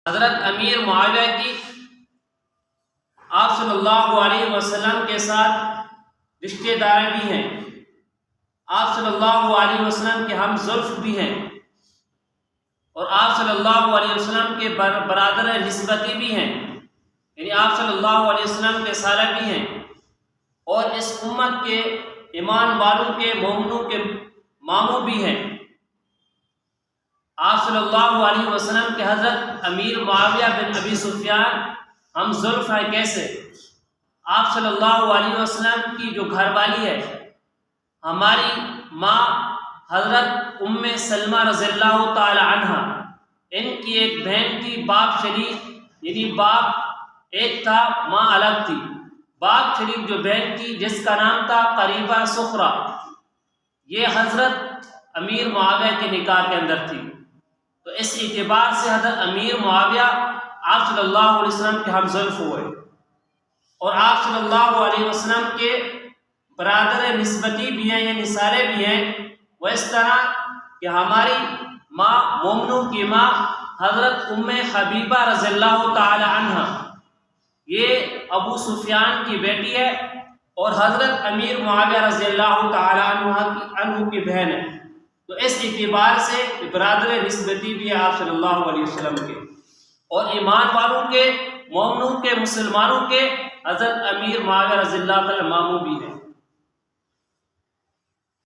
حضرت امیر معاویہ کی آپ صلی اللہ علیہ وسلم کے ساتھ رشتے دار بھی ہیں، آپ صلی اللہ علیہ وسلم کے ہم زلف بھی ہیں، اور آپ صلی اللہ علیہ وسلم کے برادر نسبتی بھی ہیں، یعنی آپ صلی اللہ علیہ وسلم کے سالہ بھی ہیں، اور اس امت کے ایمان والوں کے مومنوں کے ماموں بھی ہیں۔ آپ صلی اللہ علیہ وسلم کے حضرت امیر معاویہ بن ابی سفیان ہم زلف ہے کیسے؟ آپ صلی اللہ علیہ وسلم کی جو گھر والی ہے ہماری ماں حضرت ام سلمہ رضی اللہ تعالی عنہ، ان کی ایک بہن تھی، باپ شریک، یعنی باپ ایک تھا ماں الگ تھی، باپ شریک جو بہن تھی جس کا نام تھا قریبہ سخرہ، یہ حضرت امیر معاویہ کے نکاح کے اندر تھی۔ تو اس اعتبار سے حضرت امیر معاویہ آپ صلی اللہ علیہ وسلم کے ہم زلف ہوئے، اور آپ صلی اللہ علیہ وسلم کے برادر نسبتی بھی ہیں، یعنی سارے بھی ہیں۔ وہ اس طرح کہ ہماری ماں مومنوں کی ماں حضرت ام حبیبہ رضی اللہ تعالی عنہ، یہ ابو سفیان کی بیٹی ہے اور حضرت امیر معاویہ رضی اللہ تعالی عنہ کی بہن ہے۔ تو اس اعتبار سے برادر نسبتی بھی ہے آپ صلی اللہ علیہ وسلم کے، اور ایمان والوں کے، مومنوں کے، مسلمانوں کے حضرت امیر معاویہ رضی اللہ تعالی ماموں بھی ہیں۔